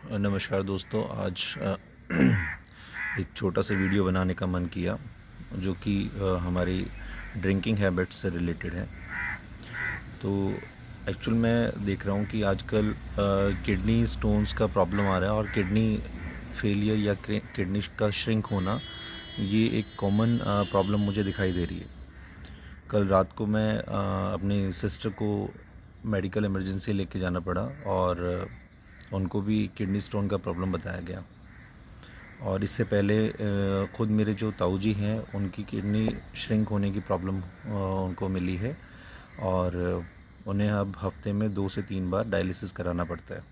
नमस्कार दोस्तों। आज एक छोटा सा वीडियो बनाने का मन किया जो कि हमारी ड्रिंकिंग हैबिट्स से रिलेटेड है। तो एक्चुअल मैं देख रहा हूँ कि आजकल किडनी स्टोन्स का प्रॉब्लम आ रहा है और किडनी फेलियर या किडनी का श्रिंक होना ये एक कॉमन प्रॉब्लम मुझे दिखाई दे रही है। कल रात को मैं अपनी सिस्टर को मेडिकल इमरजेंसी लेके जाना पड़ा और उनको भी किडनी स्टोन का प्रॉब्लम बताया गया। और इससे पहले ख़ुद मेरे जो ताऊ जी हैं उनकी किडनी श्रिंक होने की प्रॉब्लम उनको मिली है और उन्हें अब हफ्ते में 2 से 3 बार डायलिसिस कराना पड़ता है,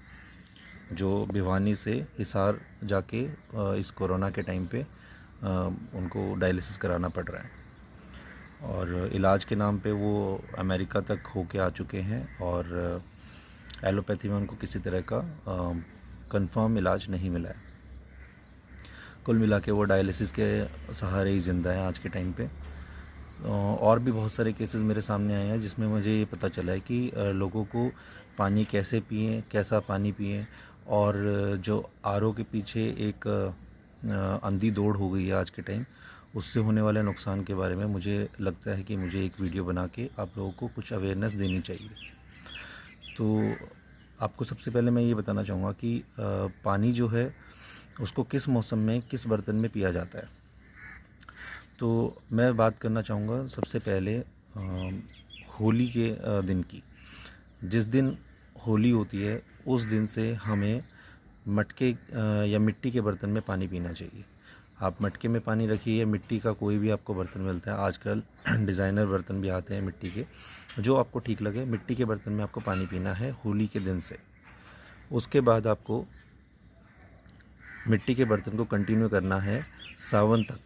जो भिवानी से हिसार जाके इस कोरोना के टाइम पे उनको डायलिसिस कराना पड़ रहा है। और इलाज के नाम पे वो अमेरिका तक होके आ चुके हैं और एलोपैथी में उनको किसी तरह का कंफर्म इलाज नहीं मिला है। कुल मिला के वो डायलिसिस के सहारे ही ज़िंदा है आज के टाइम पे। और भी बहुत सारे केसेस मेरे सामने आए हैं जिसमें मुझे ये पता चला है कि लोगों को पानी कैसे पिएं, कैसा पानी पिएं, और जो आरओ के पीछे एक अंधी दौड़ हो गई है आज के टाइम, उससे होने वाले नुकसान के बारे में मुझे लगता है कि मुझे एक वीडियो बना के आप लोगों को कुछ अवेयरनेस देनी चाहिए। तो आपको सबसे पहले मैं ये बताना चाहूँगा कि पानी जो है उसको किस मौसम में किस बर्तन में पिया जाता है। तो मैं बात करना चाहूँगा सबसे पहले होली के दिन की। जिस दिन होली होती है उस दिन से हमें मटके या मिट्टी के बर्तन में पानी पीना चाहिए। आप मटके में पानी रखिए या मिट्टी का कोई भी आपको बर्तन मिलता है, आजकल डिज़ाइनर बर्तन भी आते हैं मिट्टी के, जो आपको ठीक लगे मिट्टी के बर्तन में आपको पानी पीना है होली के दिन से। उसके बाद आपको मिट्टी के बर्तन को कंटिन्यू करना है सावन तक,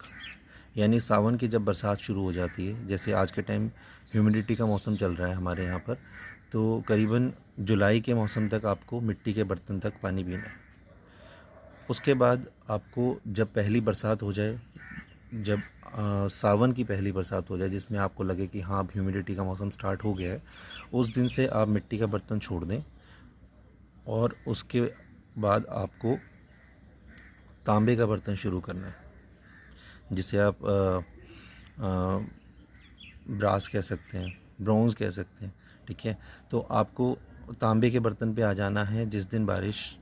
यानी सावन की जब बरसात शुरू हो जाती है, जैसे आज के टाइम ह्यूमिडिटी का मौसम चल रहा है हमारे यहाँ पर, तो करीबन जुलाई के मौसम तक आपको मिट्टी के बर्तन तक पानी पीना है। उसके बाद आपको जब पहली बरसात हो जाए, जब सावन की पहली बरसात हो जाए जिसमें आपको लगे कि हाँ अब ह्यूमिडिटी का मौसम स्टार्ट हो गया है, उस दिन से आप मिट्टी का बर्तन छोड़ दें और उसके बाद आपको तांबे का बर्तन शुरू करना है, जिसे आप ब्रास कह सकते हैं, ब्रॉन्ज़ कह सकते हैं, ठीक है। तो आपको तांबे के बर्तन पे आ जाना है जिस दिन बारिश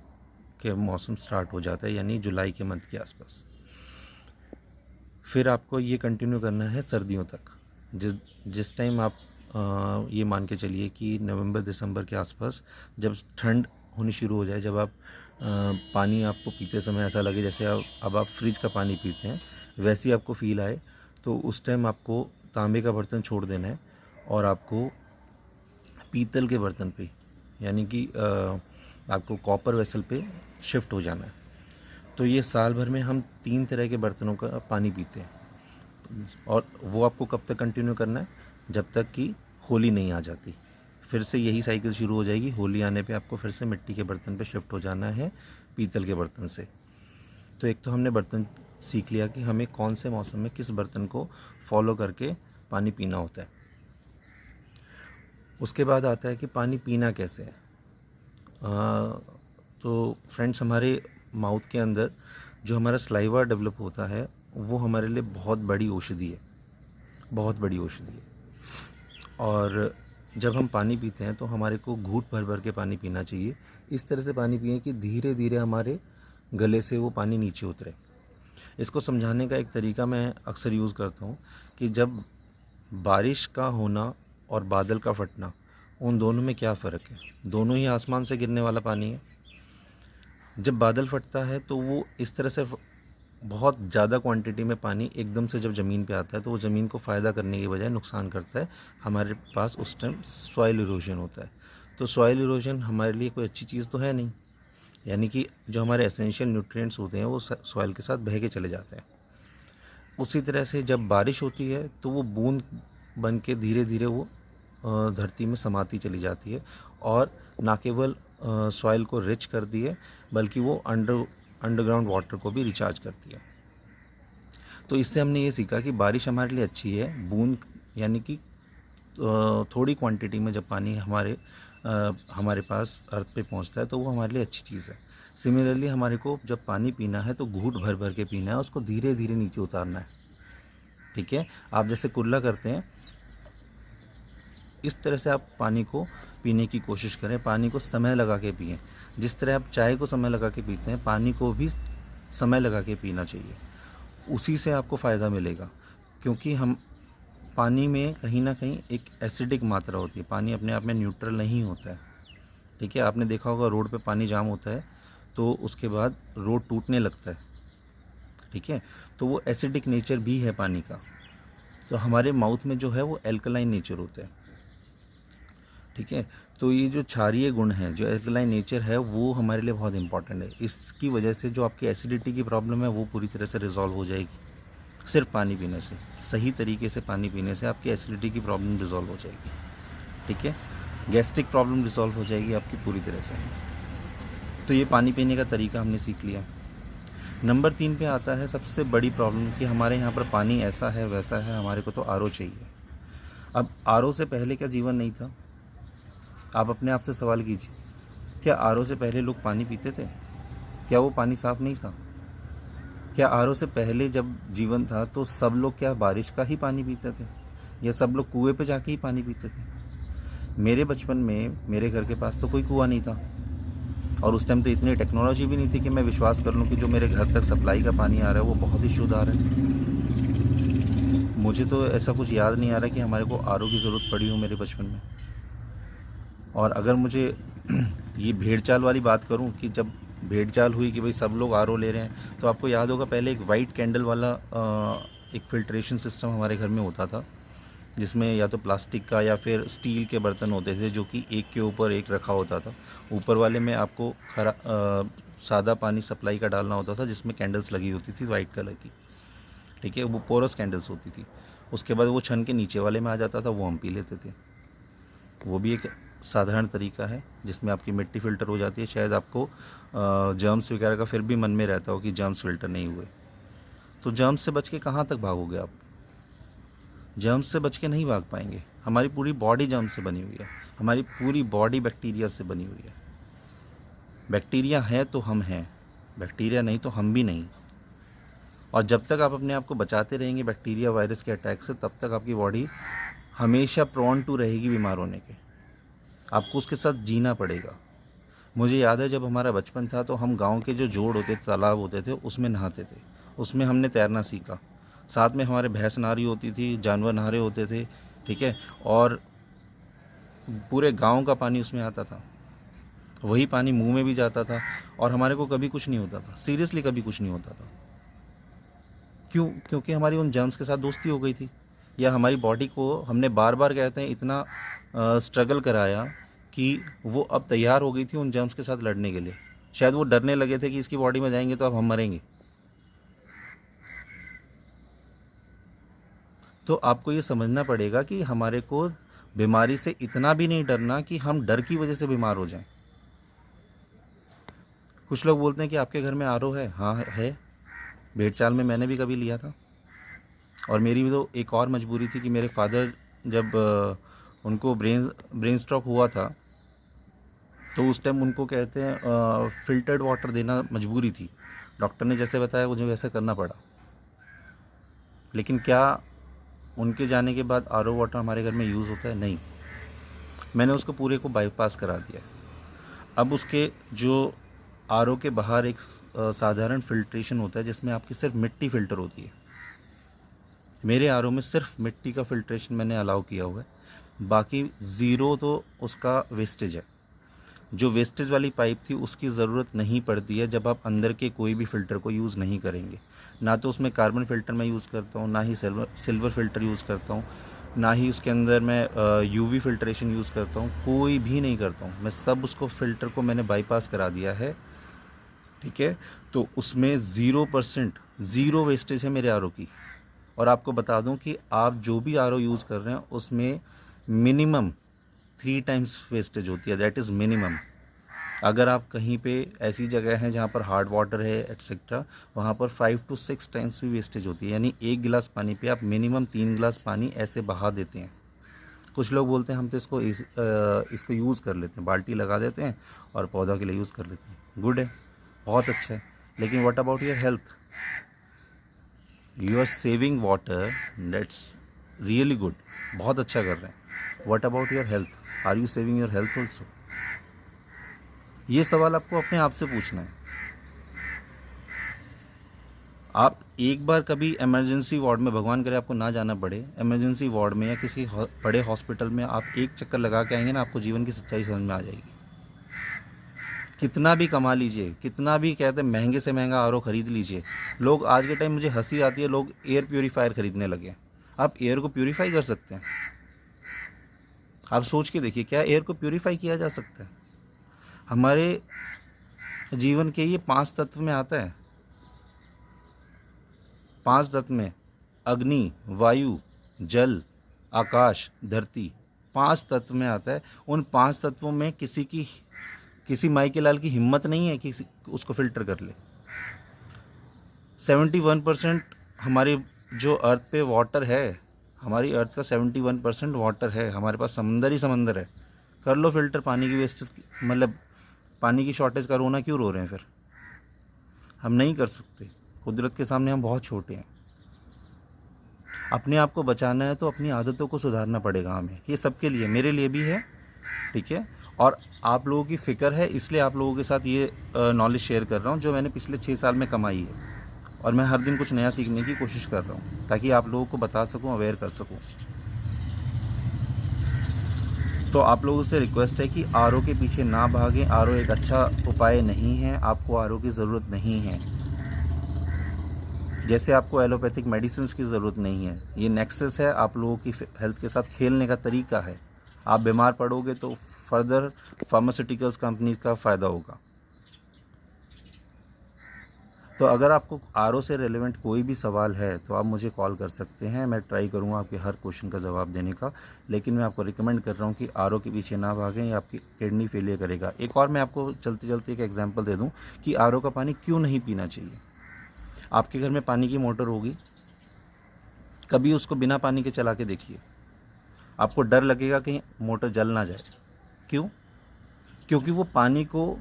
के मौसम स्टार्ट हो जाता है, यानी जुलाई के मंथ के आसपास। फिर आपको ये कंटिन्यू करना है सर्दियों तक। जिस टाइम आप ये मान के चलिए कि नवंबर दिसंबर के आसपास जब ठंड होनी शुरू हो जाए, जब आप पानी आपको पीते समय ऐसा लगे जैसे अब आप फ्रिज का पानी पीते हैं, वैसी आपको फ़ील आए, तो उस टाइम आपको तांबे का बर्तन छोड़ देना है और आपको पीतल के बर्तन पे, यानी कि आपको कॉपर वेसल पे शिफ्ट हो जाना है। तो ये साल भर में हम 3 तरह के बर्तनों का पानी पीते हैं और वो आपको कब तक कंटिन्यू करना है, जब तक कि होली नहीं आ जाती। फिर से यही साइकिल शुरू हो जाएगी, होली आने पे आपको फिर से मिट्टी के बर्तन पे शिफ्ट हो जाना है पीतल के बर्तन से। तो एक तो हमने बर्तन सीख लिया कि हमें कौन से मौसम में किस बर्तन को फॉलो करके पानी पीना होता है। उसके बाद आता है कि पानी पीना कैसे है। तो फ्रेंड्स, हमारे माउथ के अंदर जो हमारा स्लाइवा डेवलप होता है वो हमारे लिए बहुत बड़ी औषधि है, बहुत बड़ी औषधि है। और जब हम पानी पीते हैं तो हमारे को घूंट भर भर के पानी पीना चाहिए। इस तरह से पानी पिए कि धीरे धीरे हमारे गले से वो पानी नीचे उतरे। इसको समझाने का एक तरीका मैं अक्सर यूज़ करता हूँ कि जब बारिश का होना और बादल का फटना, उन दोनों में क्या फ़र्क है? दोनों ही आसमान से गिरने वाला पानी है। जब बादल फटता है तो वो इस तरह से बहुत ज़्यादा क्वांटिटी में पानी एकदम से जब ज़मीन पे आता है तो वो ज़मीन को फ़ायदा करने के बजाय नुकसान करता है। हमारे पास उस टाइम सॉइल इरोजन होता है। तो सॉइल इरोजन हमारे लिए कोई अच्छी चीज़ तो है नहीं, यानी कि जो हमारे एसेंशियल न्यूट्रिएंट्स होते हैं वो सॉइल के साथ बह के चले जाते हैं। उसी तरह से जब बारिश होती है तो वो बूंद बन के धीरे धीरे वो धरती में समाती चली जाती है और ना केवल सॉइल को रिच करती है बल्कि वो अंडरग्राउंड वाटर को भी रिचार्ज करती है। तो इससे हमने ये सीखा कि बारिश हमारे लिए अच्छी है, बूंद यानी कि थोड़ी क्वांटिटी में जब पानी हमारे पास अर्थ पे पहुंचता है तो वो हमारे लिए अच्छी चीज़ है। सिमिलरली हमारे को जब पानी पीना है तो घूंट भर भर के पीना है, उसको धीरे धीरे नीचे उतारना है। ठीक है, आप जैसे कुल्ला करते हैं इस तरह से आप पानी को पीने की कोशिश करें, पानी को समय लगा के पिएं। जिस तरह आप चाय को समय लगा के पीते हैं, पानी को भी समय लगा के पीना चाहिए, उसी से आपको फ़ायदा मिलेगा। क्योंकि हम पानी में कहीं ना कहीं एक एसिडिक मात्रा होती है, पानी अपने आप में न्यूट्रल नहीं होता है। ठीक है, आपने देखा होगा रोड पे पानी जाम होता है तो उसके बाद रोड टूटने लगता है। ठीक है, तो वो एसिडिक नेचर भी है पानी का। तो हमारे माउथ में जो है वो एल्कलाइन नेचर होता है। ठीक है, तो ये जो क्षारीय गुण हैं, जो एल्कलाइन नेचर है, वो हमारे लिए बहुत इंपॉर्टेंट है। इसकी वजह से जो आपकी एसिडिटी की प्रॉब्लम है वो पूरी तरह से रिजॉल्व हो जाएगी। सिर्फ पानी पीने से, सही तरीके से पानी पीने से आपकी एसिडिटी की प्रॉब्लम रिजॉल्व हो जाएगी। ठीक है, गैस्ट्रिक प्रॉब्लम रिजॉल्व हो जाएगी आपकी पूरी तरह से। तो ये पानी पीने का तरीका हमने सीख लिया। नंबर 3 पे आता है सबसे बड़ी प्रॉब्लम कि हमारे यहाँ पर पानी ऐसा है वैसा है, हमारे को तो आरओ चाहिए। अब आरओ से पहले क्या जीवन नहीं था? आप अपने आप से सवाल कीजिए, क्या आरओ से पहले लोग पानी पीते थे? क्या वो पानी साफ़ नहीं था? क्या आरओ से पहले जब जीवन था तो सब लोग क्या बारिश का ही पानी पीते थे, या सब लोग कुएं पे जाके ही पानी पीते थे? मेरे बचपन में मेरे घर के पास तो कोई कुआं नहीं था, और उस टाइम तो इतनी टेक्नोलॉजी भी नहीं थी कि मैं विश्वास कर लूँ कि जो मेरे घर तक सप्लाई का पानी आ रहा है वो बहुत ही शुद्ध आ रहा है। मुझे तो ऐसा कुछ याद नहीं आ रहा कि हमारे को आरओ की ज़रूरत पड़ी हो मेरे बचपन में। और अगर मुझे ये भेड़ चाल वाली बात करूं कि जब भेड़ चाल हुई कि भाई सब लोग आरओ ले रहे हैं, तो आपको याद होगा पहले एक वाइट कैंडल वाला एक फिल्ट्रेशन सिस्टम हमारे घर में होता था, जिसमें या तो प्लास्टिक का या फिर स्टील के बर्तन होते थे जो कि एक के ऊपर एक रखा होता था। ऊपर वाले में आपको सादा पानी सप्लाई का डालना होता था, जिसमें कैंडल्स लगी होती थी वाइट कलर की। ठीक है, वो पोरस कैंडल्स होती थी। उसके बाद वो छन के नीचे वाले में आ जाता था, वो हम पी लेते थे। वो भी एक साधारण तरीका है जिसमें आपकी मिट्टी फ़िल्टर हो जाती है। शायद आपको जर्म्स वगैरह का फिर भी मन में रहता हो कि जर्म्स फ़िल्टर नहीं हुए, तो जर्म्स से बच के कहाँ तक भागोगे आप? जर्म्स से बच के नहीं भाग पाएंगे। हमारी पूरी बॉडी जर्म्स से बनी हुई है, हमारी पूरी बॉडी बैक्टीरिया से बनी हुई है। बैक्टीरिया है तो हम हैं, बैक्टीरिया नहीं तो हम भी नहीं। और जब तक आप अपने आप को बचाते रहेंगे बैक्टीरिया वायरस के अटैक से, तब तक आपकी बॉडी हमेशा प्रोन टू रहेगी बीमार होने के। आपको उसके साथ जीना पड़ेगा। मुझे याद है जब हमारा बचपन था तो हम गांव के जो जोड़ होते तालाब होते थे उसमें नहाते थे, उसमें हमने तैरना सीखा। साथ में हमारे भैंस नहा रही होती थी, जानवर नहा रहे होते थे। ठीक है, और पूरे गांव का पानी उसमें आता था, वही पानी मुंह में भी जाता था और हमारे को कभी कुछ नहीं होता था। सीरियसली कभी कुछ नहीं होता था। क्यों? क्योंकि हमारी उन जर्म्स के साथ दोस्ती हो गई थी, या हमारी बॉडी को हमने बार बार कहते हैं इतना स्ट्रगल कराया कि वो अब तैयार हो गई थी उन जर्म्स के साथ लड़ने के लिए। शायद वो डरने लगे थे कि इसकी बॉडी में जाएंगे तो अब हम मरेंगे। तो आपको ये समझना पड़ेगा कि हमारे को बीमारी से इतना भी नहीं डरना कि हम डर की वजह से बीमार हो जाएं। कुछ लोग बोलते हैं कि आपके घर में आरओ है। हाँ है, भेड़ चाल में मैंने भी कभी लिया था। और मेरी भी तो एक और मजबूरी थी कि मेरे फादर जब उनको ब्रेन स्ट्रोक हुआ था तो उस टाइम उनको कहते हैं फ़िल्टर्ड वाटर देना मजबूरी थी। डॉक्टर ने जैसे बताया मुझे वैसे करना पड़ा। लेकिन क्या उनके जाने के बाद आरओ वाटर हमारे घर में यूज़ होता है? नहीं। मैंने उसको पूरे को बाईपास करा दिया। अब उसके जो आरओ के बाहर एक साधारण फिल्ट्रेशन होता है जिसमें आपकी सिर्फ मिट्टी फ़िल्टर होती है। मेरे आरओ में सिर्फ मिट्टी का फ़िल्ट्रेशन मैंने अलाउ किया हुआ है, बाकी ज़ीरो तो उसका वेस्टेज है। जो वेस्टेज वाली पाइप थी उसकी ज़रूरत नहीं पड़ती है जब आप अंदर के कोई भी फ़िल्टर को यूज़ नहीं करेंगे। ना तो उसमें कार्बन फ़िल्टर मैं यूज़ करता हूँ, ना ही सिल्वर फ़िल्टर यूज़ करता हूँ, ना ही उसके अंदर मैं यूवी फ़िल्ट्रेशन यूज़ करता हूँ, कोई भी नहीं करता हूँ। मैं सब उसको फ़िल्टर को मैंने बाईपास करा दिया है। ठीक है, तो उसमें 0% ज़ीरो वेस्टेज है मेरे आरओ की। और आपको बता दूं कि आप जो भी आरओ यूज़ कर रहे हैं उसमें मिनिमम 3 टाइम्स वेस्टेज होती है, दैट इज़ मिनिमम। अगर आप कहीं पे ऐसी जगह है जहाँ पर हार्ड वाटर है एट्सेट्रा, वहाँ पर 5 to 6 टाइम्स भी वेस्टेज होती है। यानी एक गिलास पानी पे आप मिनिमम 3 गिलास पानी ऐसे बहा देते हैं। कुछ लोग बोलते हैं हम तो इसको यूज़ कर लेते हैं, बाल्टी लगा देते हैं और पौधा के लिए यूज़ कर लेते हैं। गुड है, बहुत अच्छा है, लेकिन what about your health? You are saving water, that's really good, बहुत अच्छा कर रहे हैं। What about your health? Are you saving your health also? ये सवाल आपको अपने आप से पूछना है। आप एक बार कभी इमरजेंसी वार्ड में, भगवान करे आपको ना जाना पड़े, इमरजेंसी वार्ड में या किसी बड़े हॉस्पिटल में आप एक चक्कर लगा के आएंगे ना, आपको जीवन की सच्चाई समझ में आ जाएगी। कितना भी कमा लीजिए, कितना भी कहते हैं महंगे से महंगा आरओ खरीद लीजिए, लोग आज के टाइम, मुझे हंसी आती है, लोग एयर प्योरीफायर खरीदने लगे। आप एयर को प्योरीफाई कर सकते हैं? आप सोच के देखिए, क्या एयर को प्योरीफाई किया जा सकता है? हमारे जीवन के ये 5 तत्व में आता है। 5 तत्व में अग्नि, वायु, जल, आकाश, धरती, 5 तत्व में आता है। उन 5 तत्वों में किसी माई के लाल की हिम्मत नहीं है कि उसको फिल्टर कर ले। 71% हमारी जो अर्थ पे वाटर है, हमारी अर्थ का 71% वाटर है, हमारे पास समंदर ही समंदर है। कर लो फिल्टर। पानी की वेस्टेज, मतलब पानी की शॉर्टेज का रोना क्यों रो रहे हैं फिर? हम नहीं कर सकते, कुदरत के सामने हम बहुत छोटे हैं। अपने आप को बचाना है तो अपनी आदतों को सुधारना पड़ेगा हमें। ये सबके लिए, मेरे लिए भी है, ठीक है? और आप लोगों की फ़िक्र है, इसलिए आप लोगों के साथ ये नॉलेज शेयर कर रहा हूँ जो मैंने पिछले 6 साल में कमाई है। और मैं हर दिन कुछ नया सीखने की कोशिश कर रहा हूँ ताकि आप लोगों को बता सकूँ, अवेयर कर सकूँ। तो आप लोगों से रिक्वेस्ट है कि आरओ के पीछे ना भागें। आरओ एक अच्छा उपाय नहीं है, आपको आरओ की ज़रूरत नहीं है। जैसे आपको एलोपैथिक मेडिसिन की ज़रूरत नहीं है। ये नेक्सस है, आप लोगों की हेल्थ के साथ खेलने का तरीका है। आप बीमार पड़ोगे तो फर्दर फार्मास्यूटिकल्स कंपनी का फ़ायदा होगा। तो अगर आपको आरओ से रिलेवेंट कोई भी सवाल है तो आप मुझे कॉल कर सकते हैं। मैं ट्राई करूंगा आपके हर क्वेश्चन का जवाब देने का, लेकिन मैं आपको रिकमेंड कर रहा हूं कि आरओ के पीछे ना भागें, ये आपकी किडनी फेलियर करेगा। एक और मैं आपको चलते चलते एक एग्जांपल दे दूं कि आरओ का पानी क्यों नहीं पीना चाहिए। आपके घर में पानी की मोटर होगी, कभी उसको बिना पानी के चला के देखिए, आपको डर लगेगा कि मोटर जल ना जाए। क्यों? क्योंकि वो पानी को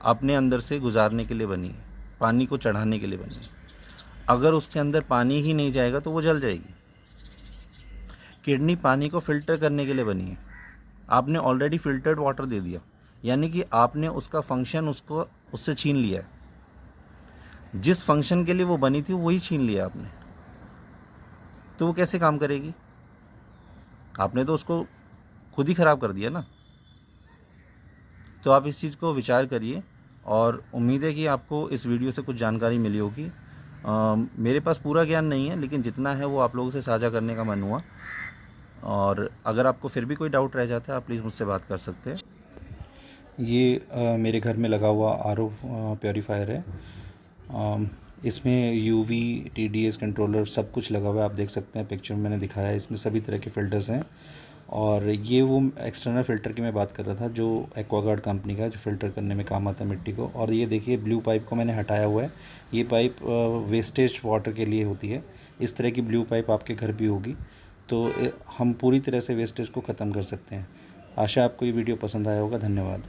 अपने अंदर से गुजारने के लिए बनी है, पानी को चढ़ाने के लिए बनी है। अगर उसके अंदर पानी ही नहीं जाएगा तो वो जल जाएगी। किडनी पानी को फिल्टर करने के लिए बनी है। आपने ऑलरेडी फिल्टर्ड वाटर दे दिया, यानी कि आपने उसका फंक्शन उससे छीन लिया है। जिस फंक्शन के लिए वो बनी थी वही छीन लिया आपने, तो वो कैसे काम करेगी? आपने तो उसको खुद ही ख़राब कर दिया ना। तो आप इस चीज़ को विचार करिए और उम्मीद है कि आपको इस वीडियो से कुछ जानकारी मिली होगी। मेरे पास पूरा ज्ञान नहीं है, लेकिन जितना है वो आप लोगों से साझा करने का मन हुआ। और अगर आपको फिर भी कोई डाउट रह जाता है, आप प्लीज़ मुझसे बात कर सकते हैं। ये मेरे घर में लगा हुआ आरओ प्योरीफायर है। इसमें यूवी, टीडीएस कंट्रोलर सब कुछ लगा हुआ है। आप देख सकते हैं, पिक्चर में मैंने दिखाया है। इसमें सभी तरह के फ़िल्टर्स हैं। और ये वो एक्सटर्नल फ़िल्टर की मैं बात कर रहा था जो एक्वागार्ड कंपनी का, जो फ़िल्टर करने में काम आता है मिट्टी को। और ये देखिए, ब्लू पाइप को मैंने हटाया हुआ है। ये पाइप वेस्टेज वाटर के लिए होती है। इस तरह की ब्लू पाइप आपके घर भी होगी, तो हम पूरी तरह से वेस्टेज को ख़त्म कर सकते हैं। आशा आपको ये वीडियो पसंद आया होगा। धन्यवाद।